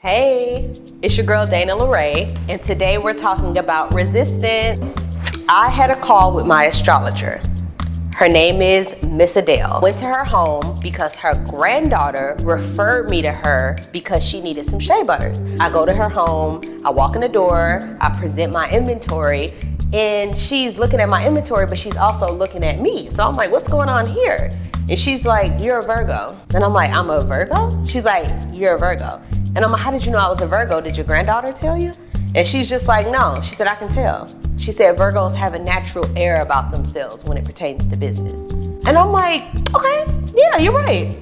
Hey, it's your girl Dana LeRae, and today we're talking about resistance. I had a call with my astrologer. Her name is Ms.Adele. Went to her home because her granddaughter referred me to her because she needed some shea butters. I go to her home, I walk in the door, I present my inventory, and she's looking at my inventory, but she's also looking at me. So I'm like, what's going on here? And she's like, you're a Virgo. And I'm like, I'm a Virgo? She's like, you're a Virgo. And I'm like, how did you know I was a Virgo? Did your granddaughter tell you? And she's just like, no. She said, I can tell. She said, Virgos have a natural air about themselves when it pertains to business. And I'm like, okay, yeah, you're right.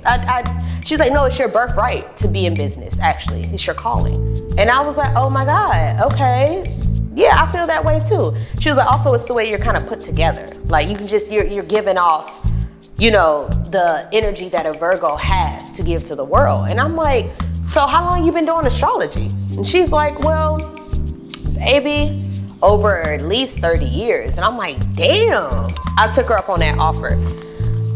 She's like, no, it's your birthright to be in business, actually. It's your calling. And I was like, oh my God, okay. Yeah, I feel that way too. She was like, also, it's the way you're kind of put together. Like you can just, you're giving off, you know, the energy that a Virgo has to give to the world. And I'm like, so how long you been doing astrology? And she's like, well, baby, over at least 30 years. And I'm like, damn. I took her up on that offer.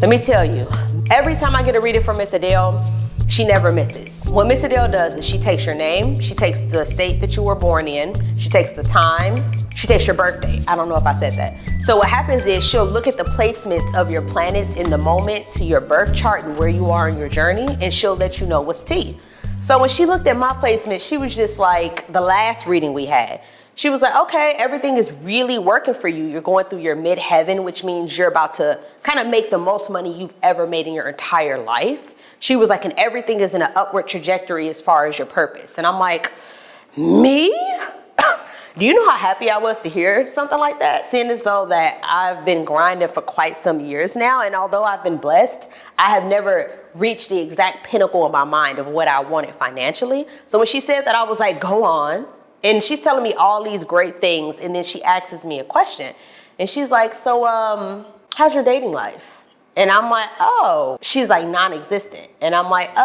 Let me tell you, every time I get a reading from Ms.Adele, she never misses. What Ms.Adele does is she takes your name, she takes the state that you were born in, she takes the time, she takes your birthday. I don't know if I said that. So what happens is she'll look at the placements of your planets in the moment to your birth chart and where you are in your journey, and she'll let you know what's tea. So when she looked at my placement, she was just like, the last reading we had, she was like, okay, everything is really working for you. You're going through your midheaven, which means you're about to kind of make the most money you've ever made in your entire life. She was like, and everything is in an upward trajectory as far as your purpose. And I'm like, me? Do you know how happy I was to hear something like that? Seeing as though that I've been grinding for quite some years now, and although I've been blessed, I have never reached the exact pinnacle in my mind of what I wanted financially. So when she said that, I was like, go on. And she's telling me all these great things, and then she asks me a question. And she's like, so how's your dating life? And I'm like, oh. She's like, non-existent. And I'm like,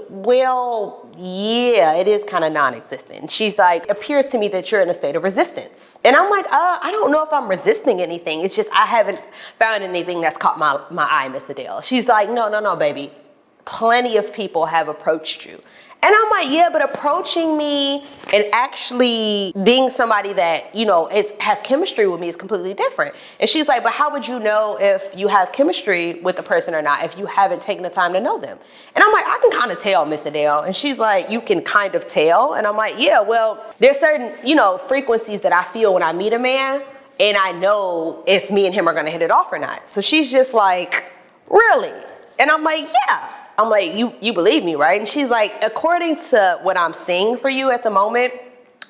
well, yeah, it is kind of non-existent. And she's like, it appears to me that you're in a state of resistance. And I'm like, I don't know if I'm resisting anything. It's just I haven't found anything that's caught my eye, Ms.Adele. She's like, no, baby. Plenty of people have approached you. And I'm like, yeah, but approaching me and actually being somebody that, you know, has chemistry with me is completely different. And she's like, but how would you know if you have chemistry with the person or not if you haven't taken the time to know them? And I'm like, I can kind of tell, Ms.Adele. And she's like, you can kind of tell? And I'm like, yeah, well, there's certain, you know, frequencies that I feel when I meet a man, and I know if me and him are going to hit it off or not. So she's just like, really? And I'm like, yeah. I'm like, you believe me, right? And she's like, according to what I'm seeing for you at the moment,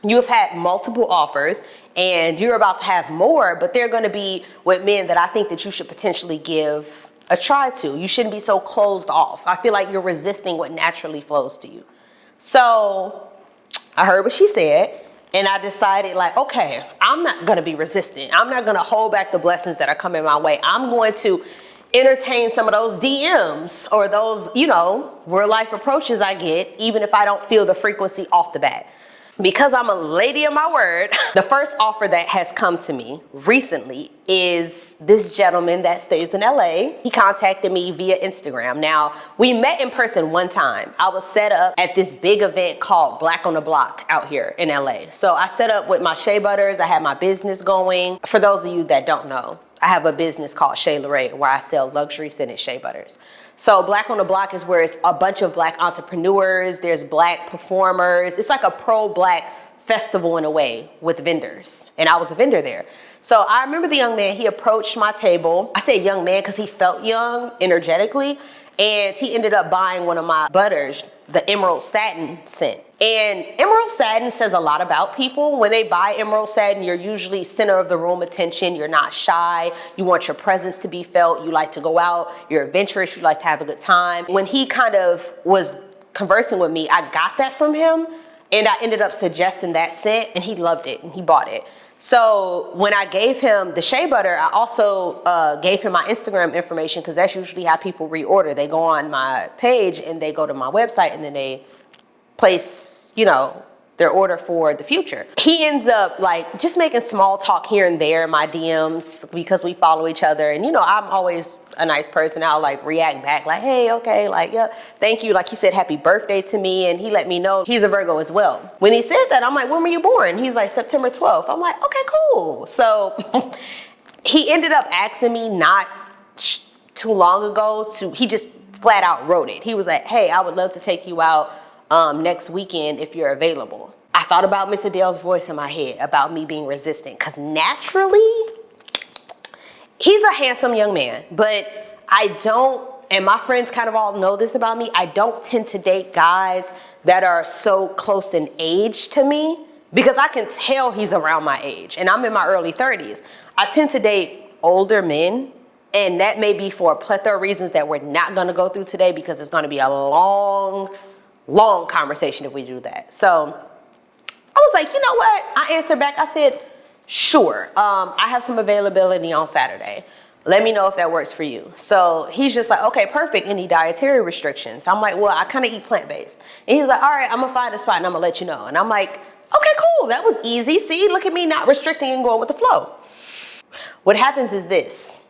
you've had multiple offers and you're about to have more, but they're going to be with men that I think that you should potentially give a try to. You shouldn't be so closed off. I feel like you're resisting what naturally flows to you. So I heard what she said, and I decided like, okay, I'm not going to be resistant. I'm not going to hold back the blessings that are coming my way. I'm going to entertain some of those DMs or those, you know, real life approaches I get, even if I don't feel the frequency off the bat. Because I'm a lady of my word, the first offer that has come to me recently is this gentleman that stays in LA. He contacted me via Instagram. Now, we met in person one time. I was set up at this big event called Black on the Block out here in LA. So I set up with my shea butters. I had my business going. For those of you that don't know, I have a business called Shea LeRae where I sell luxury scented shea butters. So Black on the Block is where it's a bunch of Black entrepreneurs, there's Black performers. It's like a pro-Black festival in a way with vendors. And I was a vendor there. So I remember the young man, he approached my table. I say young man because he felt young energetically. And he ended up buying one of my butters, the Emerald Satin scent. And Emerald Satin says a lot about people. When they buy Emerald Satin, you're usually center of the room attention. You're not shy. You want your presence to be felt. You like to go out. You're adventurous. You like to have a good time. When he kind of was conversing with me, I got that from him. And I ended up suggesting that scent, and he loved it, and he bought it. So when I gave him the shea butter, I also gave him my Instagram information because that's usually how people reorder. They go on my page and they go to my website and then they place, you know, their order for the future. He ends up like just making small talk here and there in my DMs because we follow each other. And you know, I'm always a nice person. I'll like react back like, hey, okay, like, yeah, thank you. Like he said happy birthday to me, and he let me know he's a Virgo as well. When he said that, I'm like, when were you born? He's like, September 12th. I'm like, okay, cool. So he ended up asking me not too long ago he just flat out wrote it. He was like, hey, I would love to take you out next weekend if you're available. I thought about Ms.Adele's voice in my head about me being resistant, because naturally, he's a handsome young man, but I don't, and my friends kind of all know this about me, I don't tend to date guys that are so close in age to me, because I can tell he's around my age, and I'm in my early 30s. I tend to date older men, and that may be for a plethora of reasons that we're not gonna go through today, because it's gonna be a long conversation if we do that. So I was like, you know what? I answered back, I said, sure, I have some availability on Saturday. Let me know if that works for you. So he's just like, okay, perfect. Any dietary restrictions? I'm like, well, I kind of eat plant-based. And he's like, all right, I'm gonna find a spot and I'm gonna let you know. And I'm like, okay, cool, that was easy. See, look at me not restricting and going with the flow. What happens is this.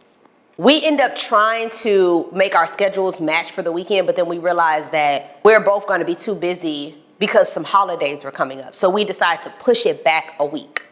We end up trying to make our schedules match for the weekend, but then we realize that we're both gonna be too busy because some holidays were coming up. So we decided to push it back a week.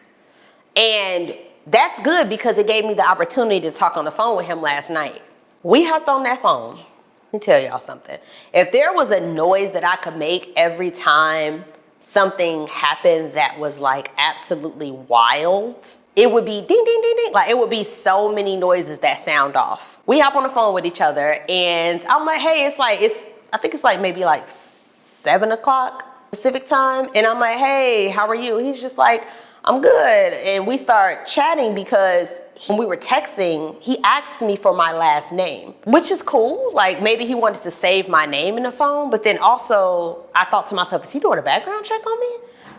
And that's good because it gave me the opportunity to talk on the phone with him last night. We hopped on that phone. Let me tell y'all something. If there was a noise that I could make every time something happened that was like absolutely wild, it would be ding, ding, ding, ding. Like it would be so many noises that sound off. We hop on the phone with each other and I'm like, hey, I think it's like maybe like 7 o'clock Pacific time. And I'm like, hey, how are you? He's just like, I'm good. And we start chatting because when we were texting, he asked me for my last name, which is cool. Like maybe he wanted to save my name in the phone, but then also I thought to myself, is he doing a background check on me?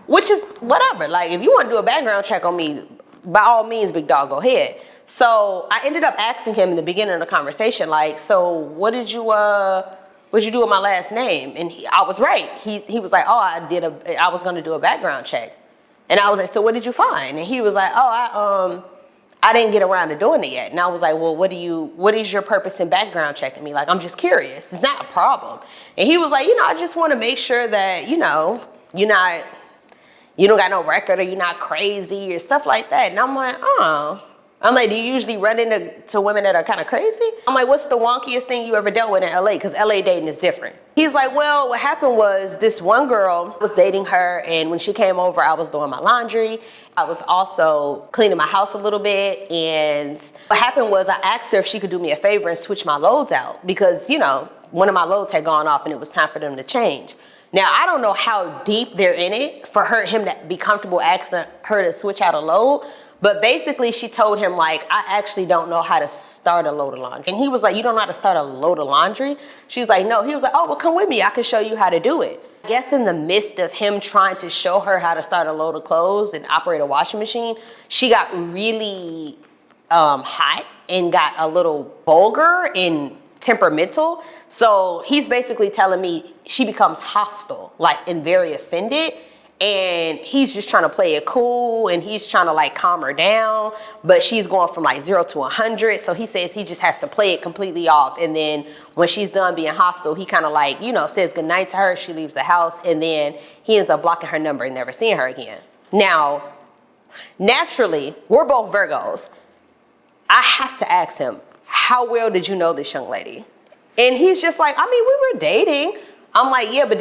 Which is whatever. Like if you want to do a background check on me, by all means, big dog, go ahead. So I ended up asking him in the beginning of the conversation, like, so what did you do with my last name? And I was right. He was like, oh, I was gonna do a background check. And I was like, so what did you find? And he was like, oh, I didn't get around to doing it yet. And I was like, well, what is your purpose in background checking me? Like, I'm just curious. It's not a problem. And he was like, I just want to make sure that, you don't got no record or you're not crazy or stuff like that. And I'm like, oh. I'm like, do you usually run into women that are kind of crazy? I'm like, what's the wonkiest thing you ever dealt with in LA? Because LA dating is different. He's like, well, what happened was this one girl was dating her, and when she came over, I was doing my laundry. I was also cleaning my house a little bit, and what happened was I asked her if she could do me a favor and switch my loads out because, one of my loads had gone off and it was time for them to change. Now, I don't know how deep they're in it for him to be comfortable asking her to switch out a load. But basically, she told him, like, I actually don't know how to start a load of laundry. And he was like, you don't know how to start a load of laundry? She's like, no. He was like, oh, well, come with me. I can show you how to do it. I guess in the midst of him trying to show her how to start a load of clothes and operate a washing machine, she got really hot and got a little vulgar and temperamental. So he's basically telling me she becomes hostile, like, and very offended. And he's just trying to play it cool and he's trying to like calm her down, but she's going from like 0 to 100. So he says he just has to play it completely off. And then when she's done being hostile, he kind of like, says goodnight to her. She leaves the house and then he ends up blocking her number and never seeing her again. Now, naturally, we're both Virgos. I have to ask him, how well did you know this young lady? And he's just like, we were dating. I'm like, yeah, but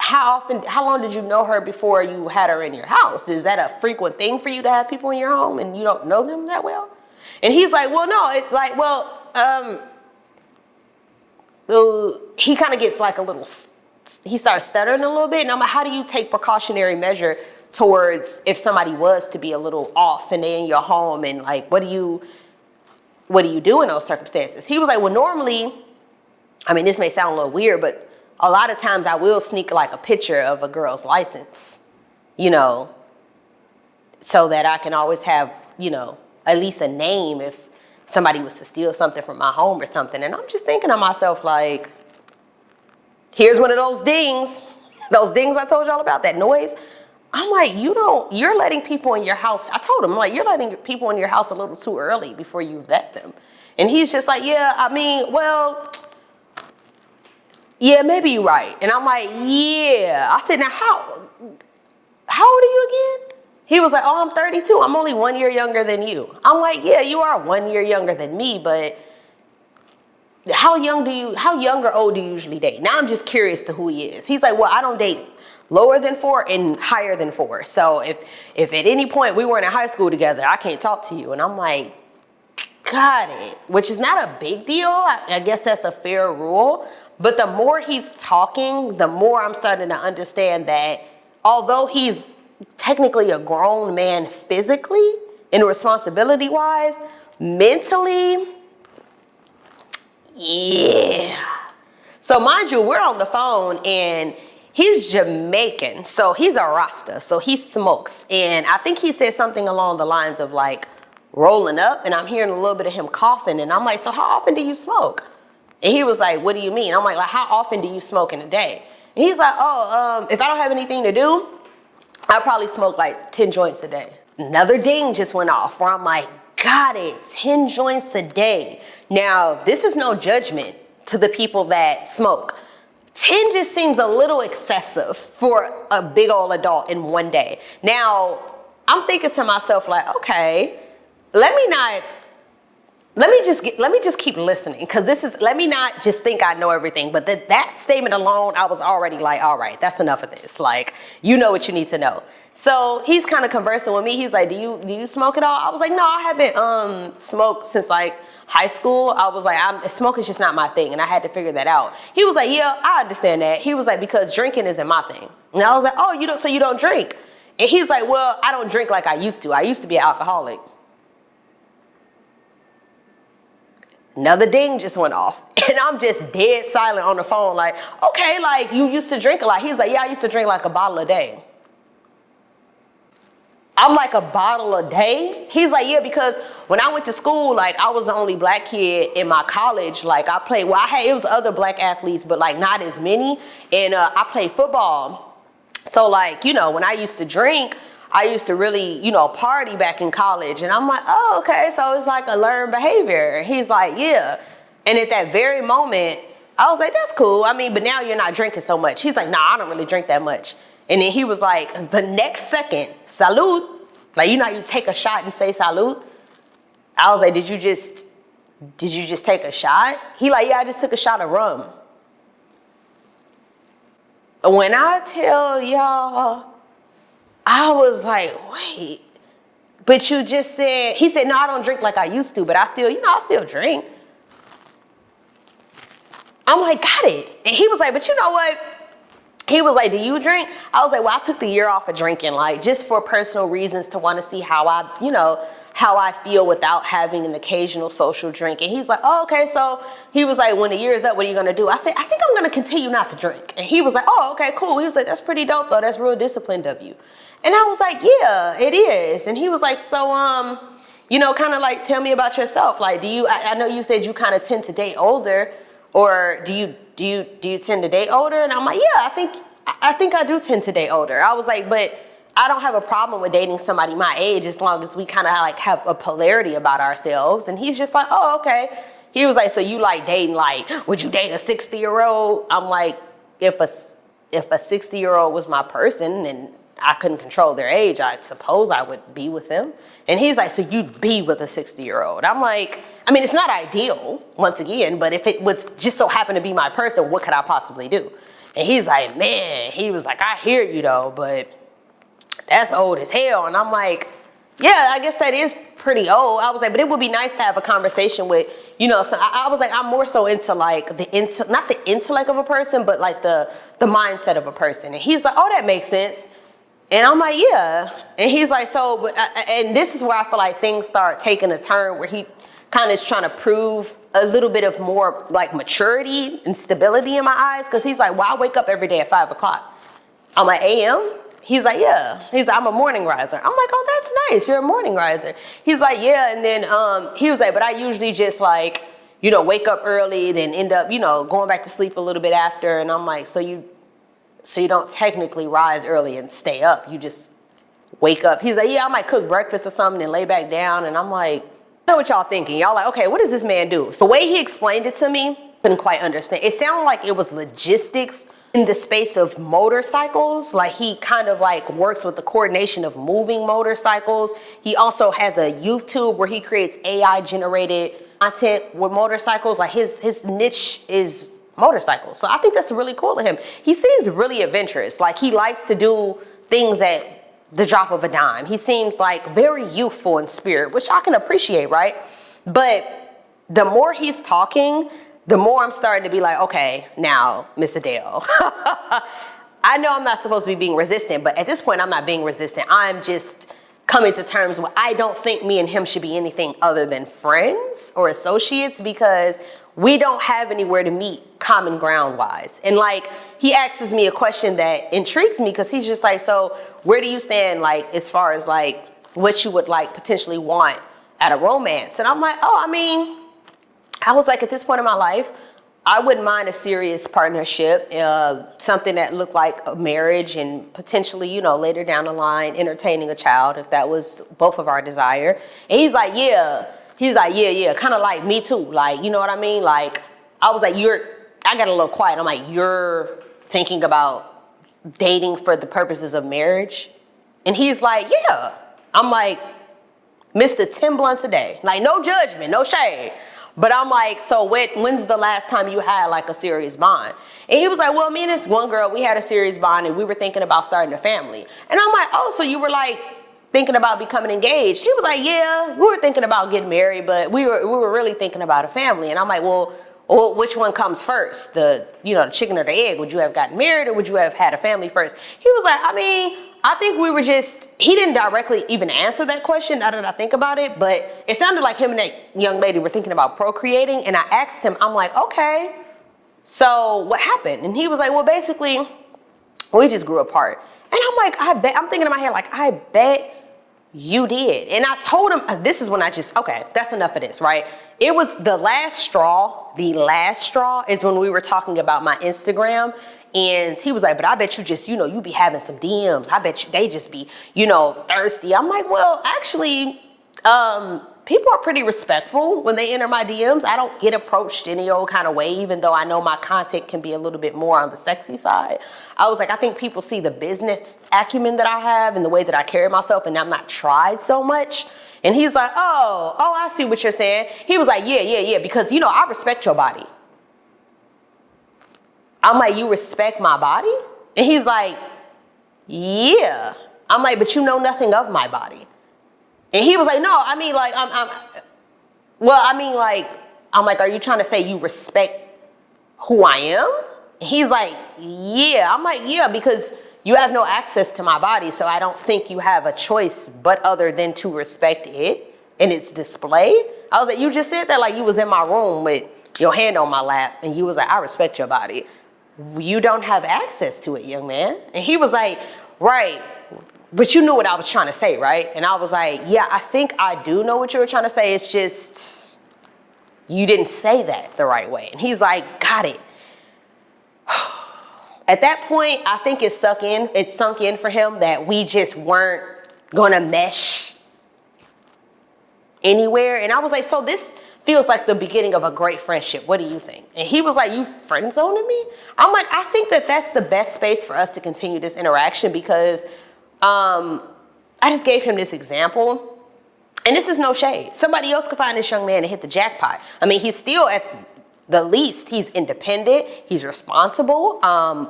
how long did you know her before you had her in your house? Is that a frequent thing for you to have people in your home and you don't know them that well? And he's like, well, no, it's like, he kind of gets like he starts stuttering a little bit. And I'm like, how do you take precautionary measure towards if somebody was to be a little off and they're in your home and like, what do you do in those circumstances? He was like, well, normally, this may sound a little weird, but a lot of times I will sneak like a picture of a girl's license, so that I can always have, at least a name if somebody was to steal something from my home or something. And I'm just thinking to myself, like, here's one of those dings I told y'all about, that noise. I'm like, you're letting people in your house. I told him, like, you're letting people in your house a little too early before you vet them. And he's just like, yeah, I mean, well, yeah, maybe you're right. And I'm like, yeah. I said, now how old are you again? He was like, oh, I'm 32. I'm only 1 year younger than you. I'm like, yeah, you are 1 year younger than me, but how young or old do you usually date? Now I'm just curious to who he is. He's like, well, I don't date lower than 4 and higher than 4. So if at any point we weren't in high school together, I can't talk to you. And I'm like, got it. Which is not a big deal. I guess that's a fair rule. But the more he's talking, the more I'm starting to understand that although he's technically a grown man physically and responsibility wise, mentally, yeah. So mind you, we're on the phone and he's Jamaican. So he's a Rasta. So he smokes. And I think he said something along the lines of like rolling up, and I'm hearing a little bit of him coughing. And I'm like, so how often do you smoke? And he was like, what do you mean? I'm like, how often do you smoke in a day? And he's like, oh, if I don't have anything to do, I probably smoke like 10 joints a day. Another ding just went off where I'm like, got it, 10 joints a day. Now, this is no judgment to the people that smoke. 10 just seems a little excessive for a big old adult in one day. Now, I'm thinking to myself like, okay, let me just keep listening, because let me not just think I know everything. But that statement alone, I was already like, all right, that's enough of this. Like, you know what you need to know. So he's kind of conversing with me. He's like, do you smoke at all? I was like, no, I haven't smoked since like high school. I was like, smoking's just not my thing, and I had to figure that out. He was like, yeah, I understand that. He was like, because drinking isn't my thing. And I was like, oh, so you don't drink? And he's like, well, I don't drink like I used to. I used to be an alcoholic. Another ding just went off, and I'm just dead silent on the phone like, okay, like you used to drink a lot. He's like, yeah, I used to drink like a bottle a day. I'm like, a bottle a day? He's like, yeah, because when I went to school, like I was the only black kid in my college. Like I played, it was other black athletes, but like not as many. And I played football. So like, when I used to drink, I used to really, party back in college. And I'm like, oh, okay. So it's like a learned behavior. He's like, yeah. And at that very moment, I was like, that's cool. I mean, but now you're not drinking so much. He's like, nah, I don't really drink that much. And then he was like, the next second, salute. Like, how you take a shot and say salute? I was like, did you just take a shot? He like, yeah, I just took a shot of rum. When I tell y'all, I was like, wait, but you just said, he said, no, I don't drink like I used to, but I still drink. I'm like, got it. And he was like, but you know what? He was like, do you drink? I was like, well, I took the year off of drinking, like just for personal reasons, to want to see how I feel without having an occasional social drink. And he's like, oh, okay. So he was like, when the year is up, what are you going to do? I said, I think I'm going to continue not to drink. And he was like, oh, okay, cool. He was like, that's pretty dope though. That's real disciplined of you. And I was like, yeah, it is. And he was like, so, kind of like, tell me about yourself. Like, I know you said you kind of tend to date older, or do you tend to date older? And I'm like, yeah, I think I do tend to date older. I was like, but I don't have a problem with dating somebody my age as long as we kind of like have a polarity about ourselves. And he's just like, oh, okay. He was like, so you like dating, like, would you date a 60-year-old? I'm like, if a 60-year-old was my person and I couldn't control their age, I suppose I would be with them. And he's like, so you'd be with a 60-year-old? I'm like, I mean, it's not ideal, once again, but if it was just so happen to be my person, what could I possibly do? And he's like, man, he was like, I hear you though, but that's old as hell. And I'm like, yeah, I guess that is pretty old. I was like, but it would be nice to have a conversation with, so I was like, I'm more so into like not the intellect of a person, but like the mindset of a person. And he's like, oh, that makes sense. And I'm like, yeah. And he's like, and this is where I feel like things start taking a turn where he kind of is trying to prove a little bit of more like maturity and stability in my eyes. Cause he's like, well, I wake up every day at 5 o'clock. I'm like, AM? He's like, yeah. He's like, I'm a morning riser. I'm like, oh, that's nice. You're a morning riser. He's like, yeah. And then he was like, but I usually just like, wake up early, then end up, going back to sleep a little bit after. And I'm like, so you So you don't technically rise early and stay up. You just wake up. He's like, yeah, I might cook breakfast or something and lay back down. And I'm like, I know what y'all thinking. Y'all like, okay, what does this man do? So the way he explained it to me, couldn't quite understand. It sounded like it was logistics in the space of motorcycles. Like he kind of like works with the coordination of moving motorcycles. He also has a YouTube where he creates AI generated content with motorcycles. Like his niche is motorcycles. So I think that's really cool of him. He seems really adventurous. Like he likes to do things at the drop of a dime. He seems like very youthful in spirit, which I can appreciate, right? But the more he's talking, the more I'm starting to be like, okay, now, Ms.Adele, I know I'm not supposed to be being resistant, but at this point, I'm not being resistant. I'm just coming to terms with I don't think me and him should be anything other than friends or associates because we don't have anywhere to meet common ground wise. And like, he asks me a question that intrigues me because he's just like, so where do you stand like as far as like what you would like potentially want at a romance? And I'm like, oh, I mean, I was like, at this point in my life, I wouldn't mind a serious partnership, something that looked like a marriage and potentially, you know, later down the line, entertaining a child if that was both of our desire. And he's like, yeah. He's like, yeah, kind of like me too. Like, you know what I mean? Like, I was like, I got a little quiet. I'm like, you're thinking about dating for the purposes of marriage? And he's like, yeah. I'm like, Mr. 10 blunts a day. Like, no judgment, no shade. But I'm like, so when's the last time you had like a serious bond? And he was like, well, me and this one girl, we had a serious bond and we were thinking about starting a family. And I'm like, oh, so you were like thinking about becoming engaged? He was like, yeah, we were thinking about getting married, but we were really thinking about a family. And I'm like, well, which one comes first? The chicken or the egg? Would you have gotten married or would you have had a family first? He was like, I mean, I think we were he didn't directly even answer that question now that I think about it, but it sounded like him and that young lady were thinking about procreating. And I asked him, I'm like, okay, so what happened? And he was like, well, basically, we just grew apart. And I'm like, I'm thinking in my head, like, I bet you did. And I told him, this is when okay, that's enough of this, right? It was the last straw is when we were talking about my Instagram. And he was like, but I bet you just, you be having some DMs. I bet you they just be, thirsty. I'm like, well, actually, people are pretty respectful when they enter my DMs. I don't get approached any old kind of way, even though I know my content can be a little bit more on the sexy side. I was like, I think people see the business acumen that I have and the way that I carry myself, and I'm not tried so much. And he's like, oh, I see what you're saying. He was like, yeah, because, I respect your body. I'm like, you respect my body? And he's like, yeah. I'm like, but you know nothing of my body. And he was like, no, I mean, like, I'm like, are you trying to say you respect who I am? He's like, yeah. I'm like, yeah, because you have no access to my body, so I don't think you have a choice but other than to respect it and its display. I was like, you just said that like you was in my room with your hand on my lap, and you was like, I respect your body. You don't have access to it, young man. And he was like, right, but you knew what I was trying to say, right? And I was like, yeah, I think I do know what you were trying to say. It's just, you didn't say that the right way. And he's like, got it. At that point, I think it sunk in for him that we just weren't gonna mesh anywhere. And I was like, so this feels like the beginning of a great friendship. What do you think? And he was like, you friend zoning me? I'm like, I think that that's the best space for us to continue this interaction because I just gave him this example. And this is no shade. Somebody else could find this young man and hit the jackpot. I mean, he's still at the least, he's independent, he's responsible.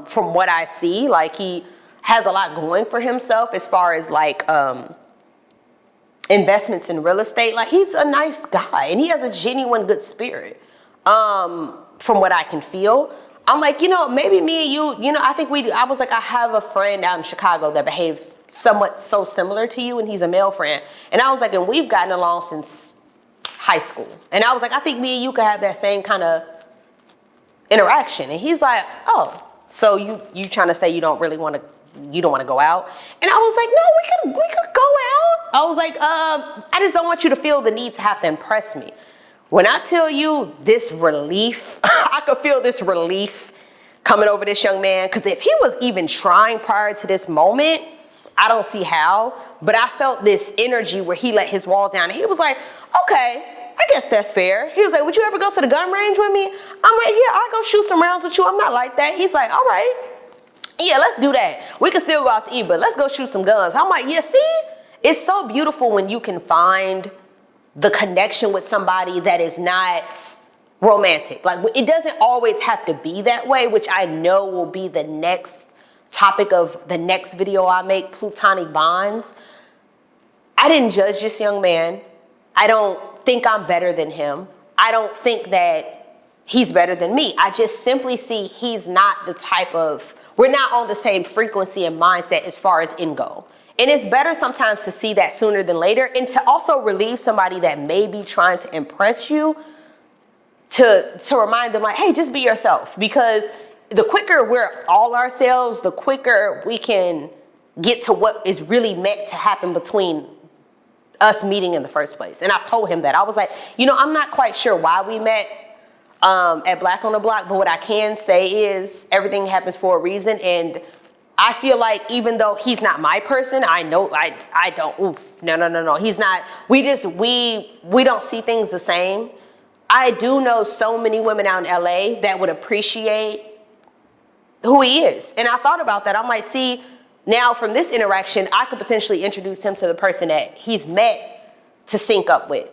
From what I see, like he has a lot going for himself as far as like investments in real estate. Like he's a nice guy and he has a genuine good spirit. From what I can feel, I'm like, maybe me and you, I think I was like, I have a friend out in Chicago that behaves somewhat so similar to you, and he's a male friend. And I was like, and we've gotten along since high school. And I was like, I think me and you could have that same kind of interaction. And he's like, oh, so you trying to say you don't want to go out? And I was like, no, we could go out. I was like, I just don't want you to feel the need to have to impress me. When I tell you this relief, I could feel this relief coming over this young man. Because if he was even trying prior to this moment, I don't see how. But I felt this energy where he let his walls down. And he was like, okay, I guess that's fair. He was like, would you ever go to the gun range with me? I'm like, yeah, I'll go shoot some rounds with you. I'm not like that. He's like, all right. Yeah, let's do that. We can still go out to eat, but let's go shoot some guns. I'm like, yeah, see? It's so beautiful when you can find the connection with somebody that is not romantic. Like, it doesn't always have to be that way, which I know will be the next topic of the next video I make, platonic bonds. I didn't judge this young man. I don't think I'm better than him. I don't think that he's better than me. I just simply see he's not the type of, we're not on the same frequency and mindset as far as end goal. And it's better sometimes to see that sooner than later, and to also relieve somebody that may be trying to impress you, to remind them like, hey, just be yourself. Because the quicker we're all ourselves, the quicker we can get to what is really meant to happen between us meeting in the first place. And I've told him that. I was like, you know, I'm not quite sure why we met at Black on the Block, but what I can say is everything happens for a reason. And I feel like even though he's not my person, I know I don't, no. He's not, we don't see things the same. I do know so many women out in LA that would appreciate who he is. And I thought about that. I'm like, see, now from this interaction, I could potentially introduce him to the person that he's met to sync up with.